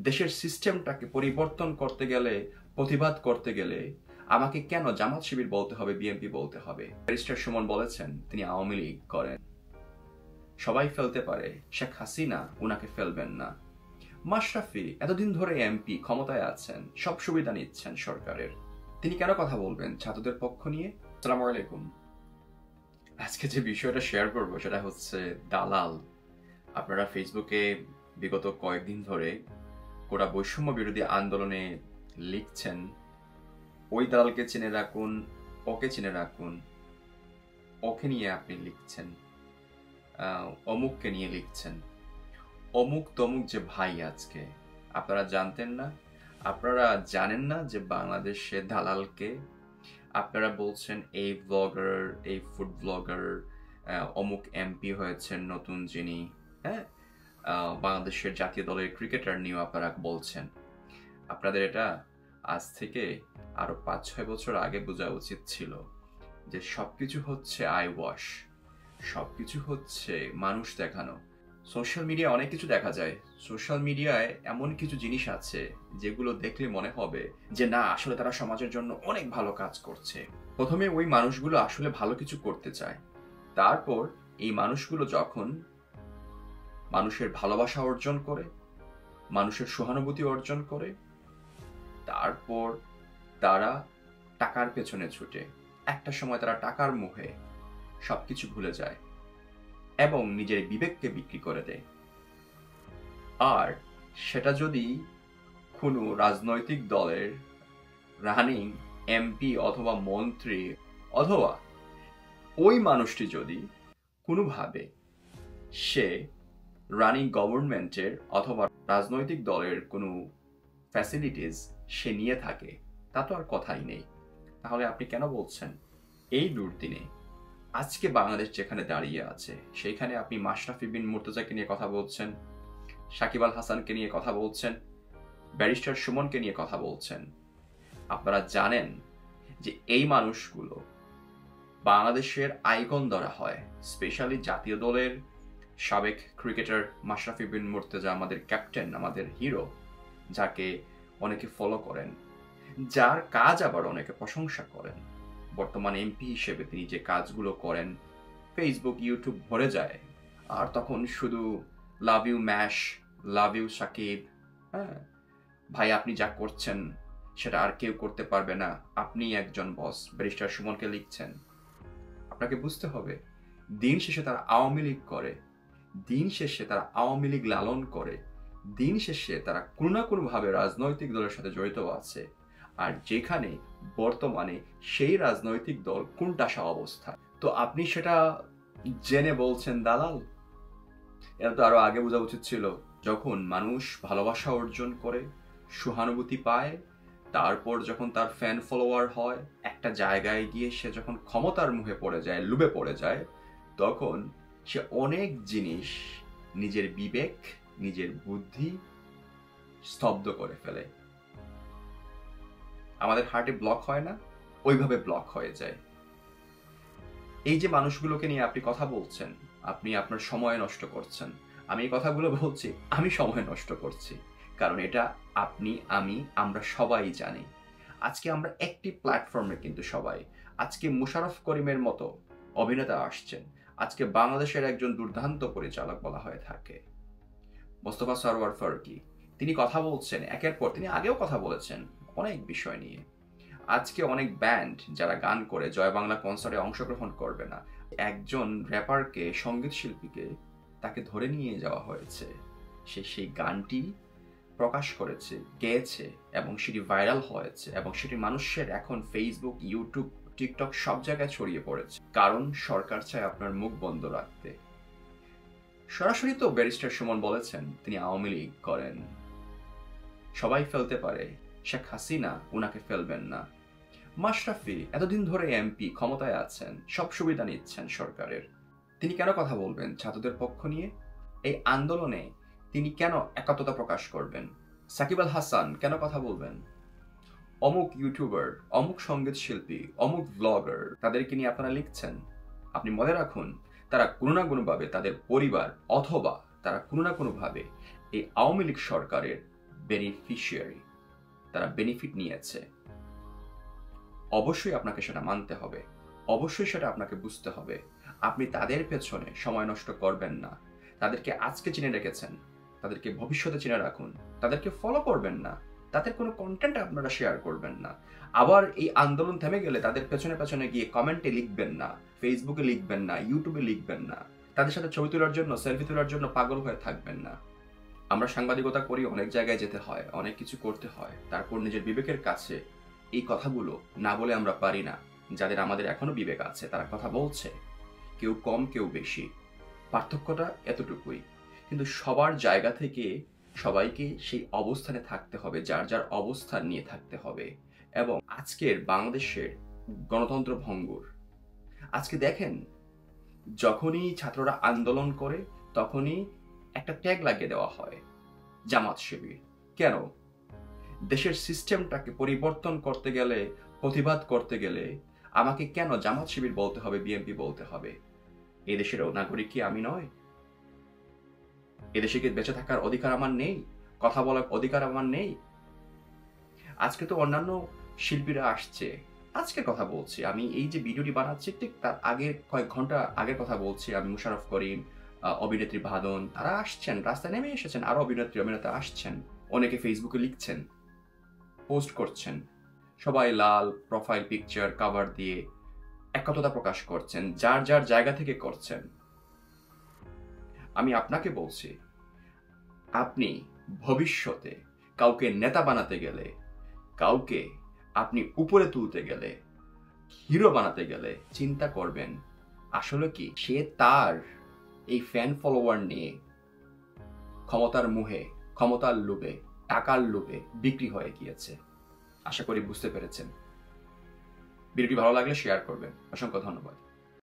দেশের সিস্টেমটাকে পরিবর্তন করতে গেলে, প্রতিবাদ করতে গেলে আমাকে কেন জামাত শিবির বলতে হবে, বিএনপি বলতে হবে? ব্যারিস্টার সুমন বলেছেন তিনি আওয়ামী লীগ করেন। সবাই ফেলতে পারে, শেখ হাসিনা উনাকে ফেলবেন না। মাশরাফি এতদিন ধরে এমপি, ক্ষমতায় আছেন, সব সুবিধা নিচ্ছেন সরকারের, তিনি কেন কথা বলবেন ছাত্রদের পক্ষ নিয়ে? আসসালামু আলাইকুম। আজকে যে বিষয়টা শেয়ার করব সেটা হচ্ছে দালাল। আপনারা ফেসবুকে বিগত কয়েকদিন ধরে গোটা বৈষম্য বিরোধী আন্দোলনে লিখছেন, ওই দালালকে চিনে রাখুন, ওকে চিনে রাখুন, ওকে নিয়ে আপনি লিখছেন, অমুককে নিয়ে লিখছেন, অমুক তমুক যে ভাই আজকে আপনারা জানতেন না, আপনারা জানেন না যে বাংলাদেশে দালালকে। আপনারা বলছেন এই ব্লগার, এই ফুড ব্লগার, অমুক এমপি হয়েছেন নতুন যিনি, হ্যাঁ, বাংলাদেশের জাতীয় দলের ক্রিকেটার নিয়েও আপনারা বলছেন। আপনাদের এটা আজ থেকে আরো 5-6 বছর আগে বোঝা উচিত ছিল যে সবকিছু হচ্ছে আই ওয়াশ, সবকিছু হচ্ছে মানুষ দেখানো। সোশ্যাল মিডিয়া অনেক কিছু দেখা যায়, সোশ্যাল মিডিয়ায় এমন কিছু জিনিস আছে যেগুলো দেখলে মনে হবে যে না, আসলে তারা সমাজের জন্য অনেক ভালো কাজ করছে। প্রথমে ওই মানুষগুলো আসলে ভালো কিছু করতে চায়, তারপর এই মানুষগুলো যখন মানুষের ভালোবাসা অর্জন করে, মানুষের সহানুভূতি অর্জন করে, তারপর তারা টাকার পেছনে ছুটে। একটা সময় তারা টাকার মোহে সবকিছু ভুলে যায় এবং নিজের বিবেককে বিক্রি করে দেয়। আর সেটা যদি কোনো রাজনৈতিক দলের রানিং এমপি অথবা মন্ত্রী অথবা ওই মানুষটি যদি কোনোভাবে সে রানিং গভর্নমেন্টের অথবা রাজনৈতিক দলের কোনো ফ্যাসিলিটিস সে নিয়ে থাকে, তা তো আর কথাই নেই। তাহলে আপনি কেন বলছেন এই দুর্দিনে আজকে বাংলাদেশ যেখানে দাঁড়িয়ে আছে সেইখানে আপনি মাশরাফি বিন মুর্তজাকে নিয়ে কথা বলছেন, সাকিব আল হাসানকে নিয়ে কথা বলছেন, ব্যারিস্টার সুমনকে নিয়ে কথা বলছেন? আপনারা জানেন যে এই মানুষগুলো বাংলাদেশের আইকন ধরা হয়, স্পেশালি জাতীয় দলের সাবেক ক্রিকেটার মাশরাফি বিন মুর্তজা, আমাদের ক্যাপ্টেন, আমাদের হিরো, যাকে অনেকে ফলো করেন, যার কাজ আবার অনেকে প্রশংসা করেন। বর্তমান এমপি হিসেবে তিনি যে কাজগুলো করেন, ফেসবুক ইউটিউব ভরে যায়, আর তখন শুধু love you Mash, love you Shakib, হ্যাঁ ভাই আপনি যা করছেন সেটা আর কেউ করতে পারবে না, আপনি একজন বস, ব্যারিস্টার সুমনকে লিখছেন। আপনাকে বুঝতে হবে দিন শেষে তারা আওয়ামী লীগ করে, দিন শেষে তারা আওয়ামী লীগ লালন করে, দিন শেষে তারা কোনো না কোনোভাবে রাজনৈতিক দলের সাথে জড়িত আছে। আর যেখানে বর্তমানে সেই রাজনৈতিক দল কোনটাসা অবস্থা, তো আপনি সেটা জেনে বলছেন দালাল? এটা তো আরো আগে বোঝা উচিত ছিল। যখন মানুষ ভালোবাসা অর্জন করে, সহানুভূতি পায়, তারপর যখন তার ফ্যান ফলোয়ার হয়, একটা জায়গায় গিয়ে সে যখন ক্ষমতার মুখে পড়ে যায়, লুবে পড়ে যায়, তখন সে অনেক জিনিস, নিজের বিবেক, নিজের বুদ্ধি স্তব্ধ করে ফেলে। আমাদের হার্টে ব্লক হয় না, ওইভাবে ব্লক হয়ে যায়। এই যে মানুষগুলোকে নিয়ে আপনি কথা বলছেন, আপনি আপনার সময় নষ্ট করছেন। আমি এই কথাগুলো বলছি, আমি সময় নষ্ট করছি, কারণ এটা আপনি, আমি, আমরা সবাই জানি। আজকে আমরা একটি প্ল্যাটফর্মে কিন্তু সবাই, আজকে মুশারফ করিমের মতো অভিনেতা আসছেন, আজকে বাংলাদেশের একজন দুর্দান্ত পরিচালক বলা হয়ে থাকে মোস্তফা সরওয়ার ফারুকী, তিনি কথা বলছেন একের পর, তিনি আগেও কথা বলেছেন অনেক বিষয় নিয়ে। আজকে অনেক ব্যান্ড যারা গান করে জয় বাংলা কনসার্টে অংশগ্রহণ করবে না, একজন র্যাপারকে, সঙ্গীত শিল্পীকে তাকে ধরে নিয়ে যাওয়া হয়েছে, সে সেই গানটি প্রকাশ করেছে, গেয়েছে এবং সেটি ভাইরাল হয়েছে এবং সেটি মানুষের এখন ফেসবুক, ইউটিউব, টিকটক সব জায়গায় ছড়িয়ে পড়েছে, কারণ সরকার চায় আপনার মুখ বন্ধ রাখতে। সরাসরি তো ব্যারিস্টার সুমন বলেছেন তিনি আওয়ামী লীগ করেন। সবাই ফেলতে পারে, শেখ হাসিনা উনাকে ফেলবেন না। মাশরাফি এতদিন ধরে এমপি, ক্ষমতায় আছেন, সব সুবিধা নিচ্ছেন সরকারের, তিনি কেন কথা বলবেন ছাত্রদের পক্ষ নিয়ে? এই আন্দোলনে তিনি কেন একাত্মতা প্রকাশ করবেন? সাকিব আল হাসান কেন কথা বলবেন? অমুক ইউটিউবার, অমুক সঙ্গীত শিল্পী, অমুক ব্লগার, তাদেরকে নিয়ে আপনারা লিখছেন। আপনি মনে রাখুন, তারা কোনো না কোনোভাবে তাদের পরিবার অথবা তারা কোনো না কোনোভাবে এই আওয়ামী লীগ সরকারের বেনিফিশিয়ারি, তারা বেনিফিট নিয়েছে। অবশ্যই আপনাকে সেটা মানতে হবে, অবশ্যই সেটা আপনাকে বুঝতে হবে। আপনি তাদের পেছনে সময় নষ্ট করবেন না। তাদেরকে আজকে চিনে রেখেছেন, তাদেরকে ভবিষ্যতে চিনে রাখুন। তাদেরকে ফলো করবেন না, তাদের কোনো কন্টেন্ট আপনারা শেয়ার করবেন না। আবার এই আন্দোলন থেমে গেলে তাদের পেছনে পেছনে গিয়ে কমেন্টে লিখবেন না, ফেসবুকে লিখবেন না, ইউটিউবে লিখবেন না, তাদের সাথে ছবি তোলার জন্য, সেলফি তোলার জন্য পাগল হয়ে থাকবেন না। আমরা সাংবাদিকতা করি, অনেক জায়গায় যেতে হয়, অনেক কিছু করতে হয়, তারপর নিজের বিবেকের কাছে এই কথাগুলো না বলে আমরা পারি না। যাদের আমাদের এখনো বিবেক আছে তারা কথা বলছে, কেউ কম কেউ বেশি, পার্থক্যটা এতটুকুই। কিন্তু সবার জায়গা থেকে সবাইকে সেই অবস্থানে থাকতে হবে, যার যার অবস্থান নিয়ে থাকতে হবে। এবং আজকের বাংলাদেশের গণতন্ত্র ভঙ্গুর। আজকে দেখেন, যখনই ছাত্ররা আন্দোলন করে তখনই একটা ট্যাগ লাগিয়ে দেওয়া হয়, জামাত শিবির। কেন? দেশের সিস্টেমটাকে পরিবর্তন করতে গেলে, প্রতিবাদ করতে গেলে আমাকে কেন জামাত শিবির বলতে হবে, বিএনপি বলতে হবে? এদেশের নাগরিক কি আমি নয়? এদেশে কি বেঁচে থাকার অধিকার আমার নেই? কথা বলার অধিকার আমার নেই? আজকে তো অন্যান্য শিল্পীরা আসছে, আজকে কথা বলছি আমি, এই যে ভিডিওটি বানাচ্ছি ঠিক তার আগের কয়েক ঘন্টা আগের কথা বলছি আমি। মুশারফ করিম, অভিনেত্রী ভাদন, তারা আসছেন, রাস্তায় নেমে এসেছেন। আরো অভিনেতা আসছেন, অনেকে ফেসবুকে লিখছেন, পোস্ট করছেন, সবাই লাল প্রোফাইল পিকচার কাভার দিয়ে একতা প্রকাশ করছেন, যার যার জায়গা থেকে করছেন। আমি আপনাকে বলছি, আপনি ভবিষ্যতে কাউকে নেতা বানাতে গেলে, কাউকে আপনি উপরে তুলতে গেলে, হিরো বানাতে গেলে চিন্তা করবেন আসলে কি সে তার এই ফ্যান ফলোয়ার নিয়ে ক্ষমতার মুহে, ক্ষমতার লোভে, টাকার লোভে বিক্রি হয়ে গিয়েছে। আশা করি বুঝতে পেরেছেন। ভিডিওটি ভালো লাগলে শেয়ার করবেন। অসংখ্য ধন্যবাদ।